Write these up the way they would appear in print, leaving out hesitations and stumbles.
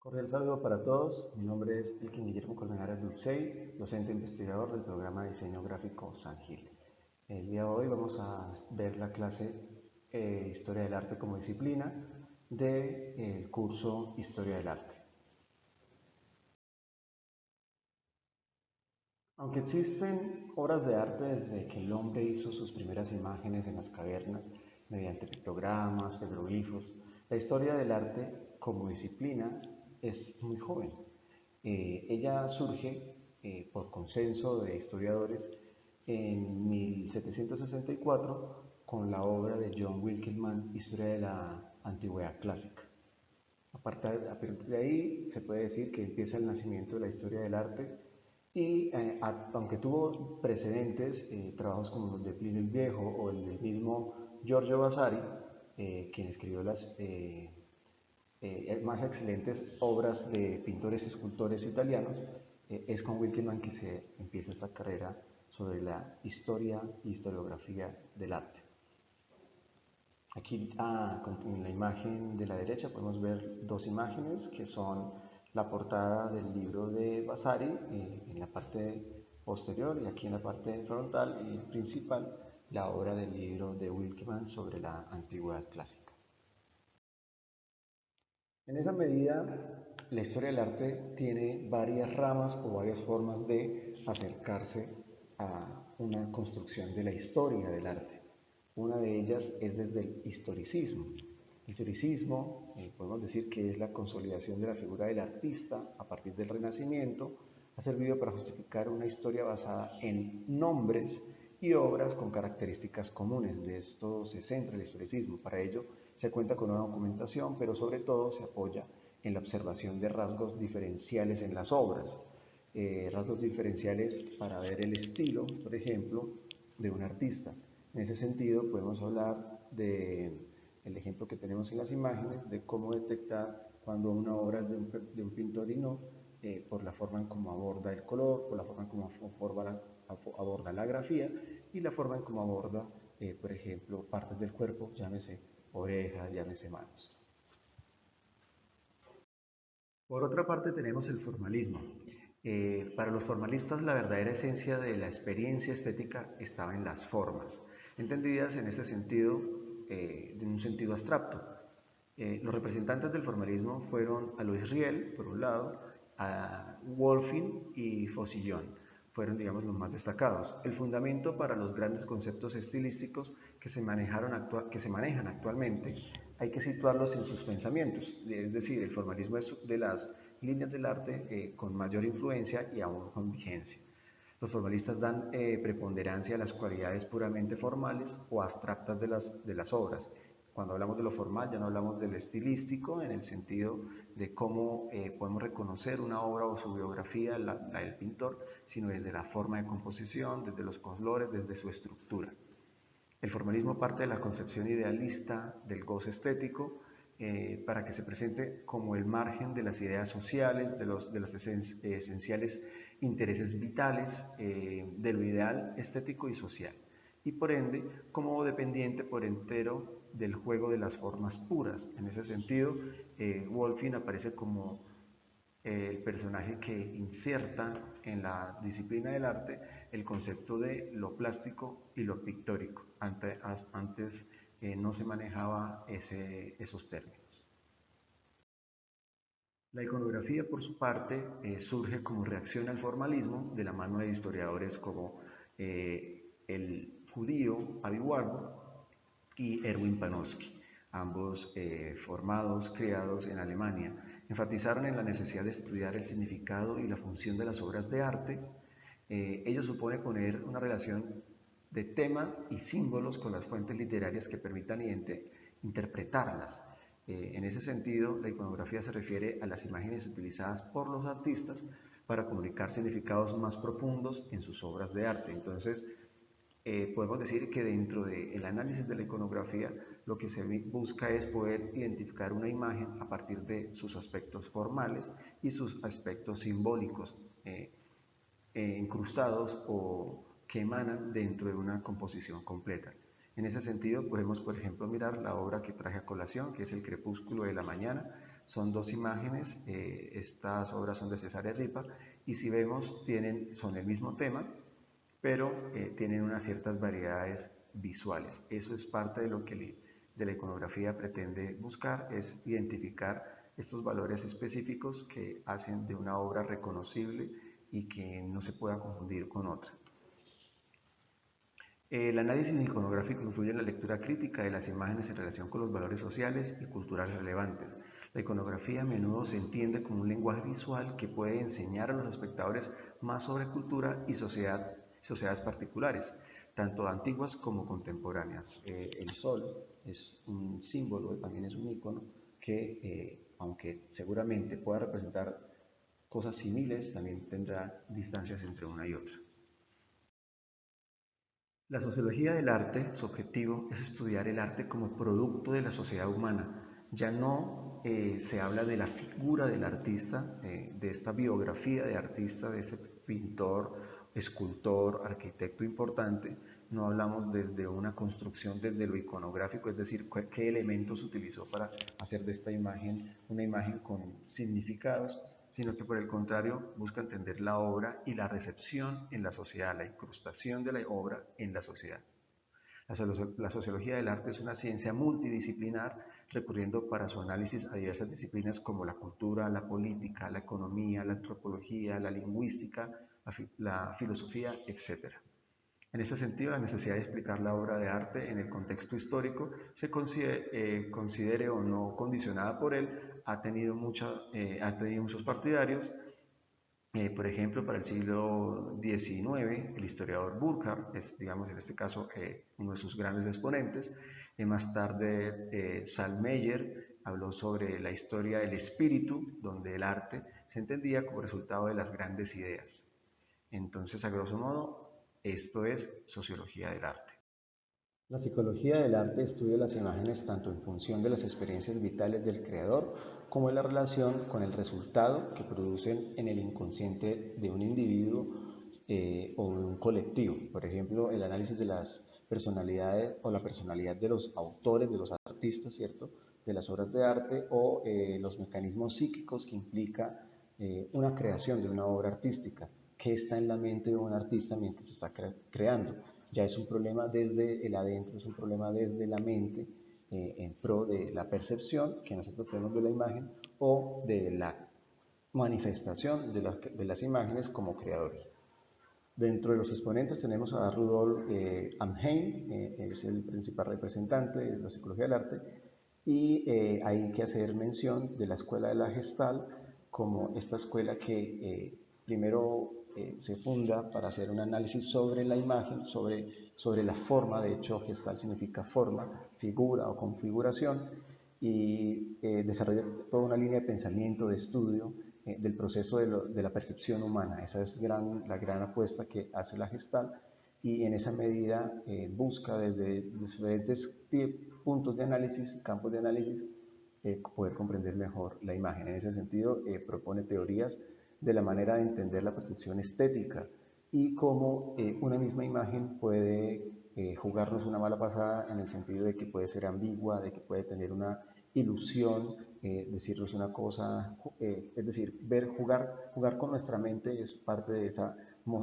Cordial saludo para todos. Mi nombre es Elkin Guillermo Colmenares Dulcey, docente investigador del programa de diseño gráfico San Gil. El día de hoy vamos a ver la clase Historia del Arte como disciplina del curso Historia del Arte. Aunque existen obras de arte desde que el hombre hizo sus primeras imágenes en las cavernas mediante pictogramas, petroglifos, la historia del arte como disciplina es muy joven. Ella surge por consenso de historiadores en 1764 con la obra de John Wilkelman, Historia de la Antigüedad Clásica. A partir de ahí se puede decir que empieza el nacimiento de la historia del arte y aunque tuvo precedentes, trabajos como los de Plinio el Viejo o el del mismo Giorgio Vasari, quien escribió las más excelentes obras de pintores y escultores italianos, es con Wilkelman que se empieza esta carrera sobre la historia e historiografía del arte. Aquí en la imagen de la derecha podemos ver dos imágenes que son la portada del libro de Vasari en la parte posterior y aquí en la parte frontal y principal la obra del libro de Wilkelman sobre la antigüedad clásica. En esa medida, la historia del arte tiene varias ramas o varias formas de acercarse a una construcción de la historia del arte. Una de ellas es desde el historicismo. El historicismo, podemos decir que es la consolidación de la figura del artista a partir del Renacimiento, ha servido para justificar una historia basada en nombres y obras con características comunes. De esto se centra el historicismo. Para ello se cuenta con una documentación, pero sobre todo se apoya en la observación de rasgos diferenciales en las obras. Rasgos diferenciales para ver el estilo, por ejemplo, de un artista. En ese sentido, podemos hablar del ejemplo que tenemos en las imágenes, de cómo detectar cuando una obra es de un pintor y no, por la forma en cómo aborda el color, por la forma en cómo aborda la grafía y la forma en cómo aborda, por ejemplo, partes del cuerpo, llámese orejas, llámese manos. Por otra parte tenemos el formalismo. Para los formalistas la verdadera esencia de la experiencia estética estaba en las formas, entendidas en este sentido, en un sentido abstracto. Los representantes del formalismo fueron Alois Riel, por un lado, a Wolfing y Faucillon, fueron, digamos, los más destacados. El fundamento para los grandes conceptos estilísticos que se manejan actualmente hay que situarlos en sus pensamientos, es decir, el formalismo es de las líneas del arte con mayor influencia y aún con vigencia. Los formalistas dan preponderancia a las cualidades puramente formales o abstractas de las obras. Cuando hablamos de lo formal ya no hablamos del estilístico en el sentido de cómo podemos reconocer una obra o su biografía, la del pintor, sino desde la forma de composición, desde los colores, desde su estructura. El formalismo parte de la concepción idealista del goce estético para que se presente como el margen de las ideas sociales, de los esenciales intereses vitales, de lo ideal estético y social, y por ende como dependiente por entero del juego de las formas puras. En ese sentido, Wolfing aparece como el personaje que inserta en la disciplina del arte el concepto de lo plástico y lo pictórico. Antes no se manejaba esos términos. La iconografía, por su parte, surge como reacción al formalismo de la mano de historiadores como el judío Avi Warburg y Erwin Panofsky, ambos formados, criados en Alemania. Enfatizaron en la necesidad de estudiar el significado y la función de las obras de arte. Ello supone poner una relación de tema y símbolos con las fuentes literarias que permitan interpretarlas. En ese sentido, la iconografía se refiere a las imágenes utilizadas por los artistas para comunicar significados más profundos en sus obras de arte. Entonces, podemos decir que dentro del análisis de la iconografía lo que se busca es poder identificar una imagen a partir de sus aspectos formales y sus aspectos simbólicos incrustados o que emanan dentro de una composición completa. En ese sentido, podemos, por ejemplo, mirar la obra que traje a colación, que es El crepúsculo de la mañana, Son dos imágenes, estas obras son de Cesare Ripa, y si vemos, son el mismo tema, pero tienen unas ciertas variedades visuales. Eso es parte de lo que de la iconografía pretende buscar, es identificar estos valores específicos que hacen de una obra reconocible y que no se pueda confundir con otra. El análisis iconográfico influye en la lectura crítica de las imágenes en relación con los valores sociales y culturales relevantes. La iconografía a menudo se entiende como un lenguaje visual que puede enseñar a los espectadores más sobre cultura y sociedades particulares, tanto antiguas como contemporáneas. El sol es un símbolo, también es un icono que, aunque seguramente pueda representar cosas similares, también tendrá distancias entre una y otra. La sociología del arte, su objetivo es estudiar el arte como producto de la sociedad humana. Ya no se habla de la figura del artista, de esta biografía de artista, de ese pintor, escultor, arquitecto importante. No hablamos desde una construcción, desde lo iconográfico, es decir, qué elementos utilizó para hacer de esta imagen una imagen con significados, sino que por el contrario busca entender la obra y la recepción en la sociedad, la incrustación de la obra en la sociedad. La sociología del arte es una ciencia multidisciplinar, recurriendo para su análisis a diversas disciplinas como la cultura, la política, la economía, la antropología, la lingüística, la filosofía, etc. En este sentido, la necesidad de explicar la obra de arte en el contexto histórico, se considere o no condicionada por él, ha tenido muchos partidarios. Por ejemplo, para el siglo XIX, el historiador Burckhardt es, digamos, en este caso, uno de sus grandes exponentes. Más tarde, Salmeyer habló sobre la historia del espíritu, donde el arte se entendía como resultado de las grandes ideas. Entonces, a grosso modo, esto es sociología del arte. La psicología del arte estudia las imágenes tanto en función de las experiencias vitales del creador como en la relación con el resultado que producen en el inconsciente de un individuo o de un colectivo. Por ejemplo, el análisis de las personalidades o la personalidad de los autores, de los artistas, ¿cierto? De las obras de arte o los mecanismos psíquicos que implica una creación de una obra artística. ¿Qué está en la mente de un artista mientras está creando? Ya es un problema desde el adentro, es un problema desde la mente, en pro de la percepción que nosotros tenemos de la imagen o de la manifestación de las imágenes como creadores. Dentro de los exponentes tenemos a Rudolf Amheim, es el principal representante de la psicología del arte, y hay que hacer mención de la escuela de la Gestalt como esta escuela que primero se funda para hacer un análisis sobre la imagen, sobre la forma. De hecho, Gestalt significa forma, figura o configuración, y desarrolla toda una línea de pensamiento, de estudio del proceso de la percepción humana. Esa es la gran apuesta que hace la Gestalt, y en esa medida busca desde diferentes puntos de análisis, campos de análisis, poder comprender mejor la imagen. En ese sentido, propone teorías de la manera de entender la percepción estética y cómo una misma imagen puede jugarnos una mala pasada, en el sentido de que puede ser ambigua, de que puede tener una ilusión, decirnos una cosa, es decir, jugar con nuestra mente es parte de esa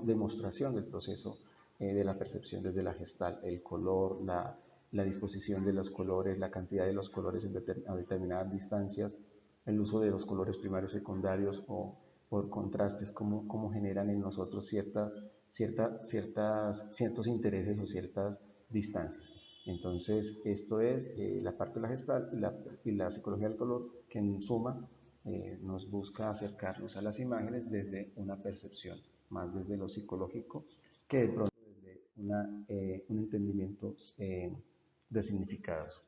demostración del proceso de la percepción desde la Gestalt. El color, la disposición de los colores, la cantidad de los colores a determinadas distancias, el uso de los colores primarios y secundarios o por contrastes, cómo generan en nosotros ciertos intereses o ciertas distancias. Entonces, esto es la parte de la Gestalt y la psicología del color, que en suma nos busca acercarnos a las imágenes desde una percepción, más desde lo psicológico, que de pronto desde un entendimiento de significados.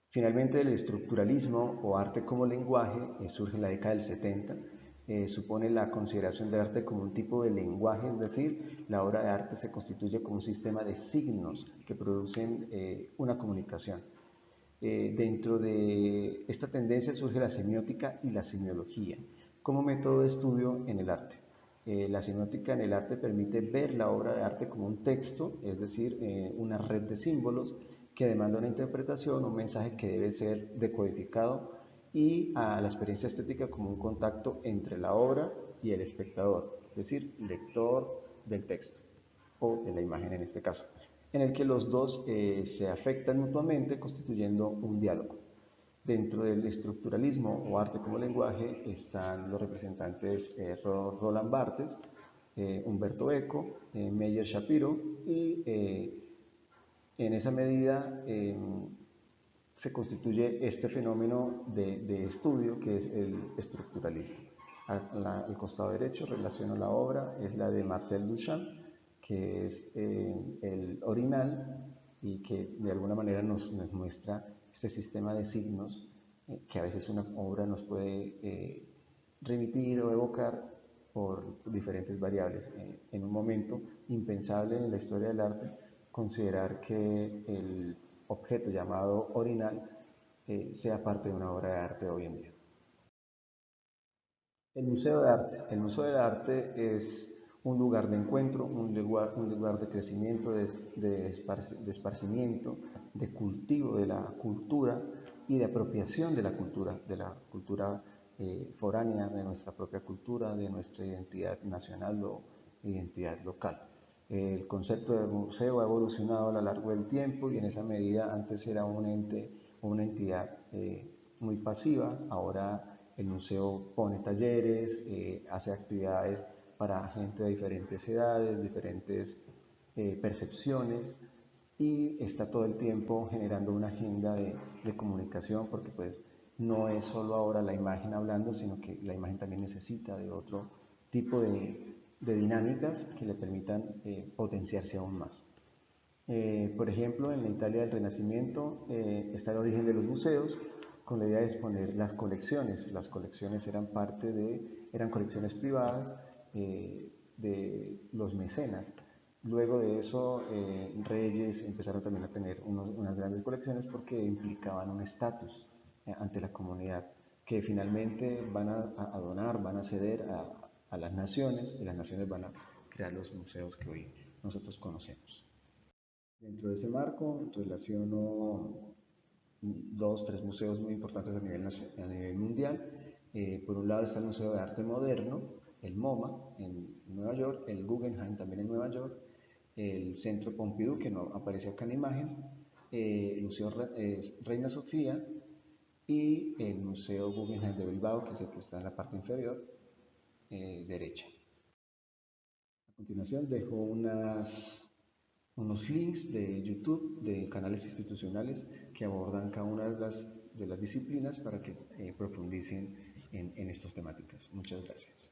Finalmente, el estructuralismo o arte como lenguaje surge en la década del 70. Supone la consideración del arte como un tipo de lenguaje, es decir, la obra de arte se constituye como un sistema de signos que producen una comunicación. Dentro de esta tendencia surge la semiótica y la semiología como método de estudio en el arte. La semiótica en el arte permite ver la obra de arte como un texto, es decir, una red de símbolos que demanda una interpretación, un mensaje que debe ser decodificado y a la experiencia estética como un contacto entre la obra y el espectador, es decir, lector del texto o de la imagen en este caso, en el que los dos se afectan mutuamente constituyendo un diálogo. Dentro del estructuralismo o arte como lenguaje están los representantes Roland Barthes, Humberto Eco, Meyer Shapiro y en esa medida se constituye este fenómeno de estudio que es el estructuralismo. Al costado derecho relaciona la obra, es la de Marcel Duchamp, que es el orinal y que de alguna manera nos muestra este sistema de signos que a veces una obra nos puede remitir o evocar por diferentes variables. En un momento impensable en la historia del arte, considerar que el objeto llamado orinal sea parte de una obra de arte hoy en día. El Museo de Arte. El Museo de Arte es un lugar de encuentro, un lugar de crecimiento, de esparcimiento, de cultivo de la cultura y de apropiación de la cultura foránea, de nuestra propia cultura, de nuestra identidad nacional o identidad local. El concepto de museo ha evolucionado a lo largo del tiempo y en esa medida antes era un ente o una entidad muy pasiva, ahora el museo pone talleres, hace actividades para gente de diferentes edades, diferentes percepciones y está todo el tiempo generando una agenda de comunicación porque pues no es solo ahora la imagen hablando, sino que la imagen también necesita de otro tipo de dinámicas que le permitan potenciarse aún más. Por ejemplo, en la Italia del Renacimiento está el origen de los museos con la idea de exponer las colecciones. Las colecciones eran eran colecciones privadas de los mecenas. Luego de eso, reyes empezaron también a tener unas grandes colecciones porque implicaban un estatus ante la comunidad que finalmente van a donar, van a ceder a las naciones y las naciones van a crear los museos que hoy nosotros conocemos. Dentro de ese marco relaciono dos, tres museos muy importantes a nivel mundial. Por un lado está el Museo de Arte Moderno, el MoMA en Nueva York, el Guggenheim también en Nueva York, el Centro Pompidou, que no aparece acá en la imagen, el Museo Reina Sofía y el Museo Guggenheim de Bilbao, que es el que está en la parte inferior derecha. A continuación dejo unos links de YouTube de canales institucionales que abordan cada una de las disciplinas para que profundicen en estas temáticas. Muchas gracias.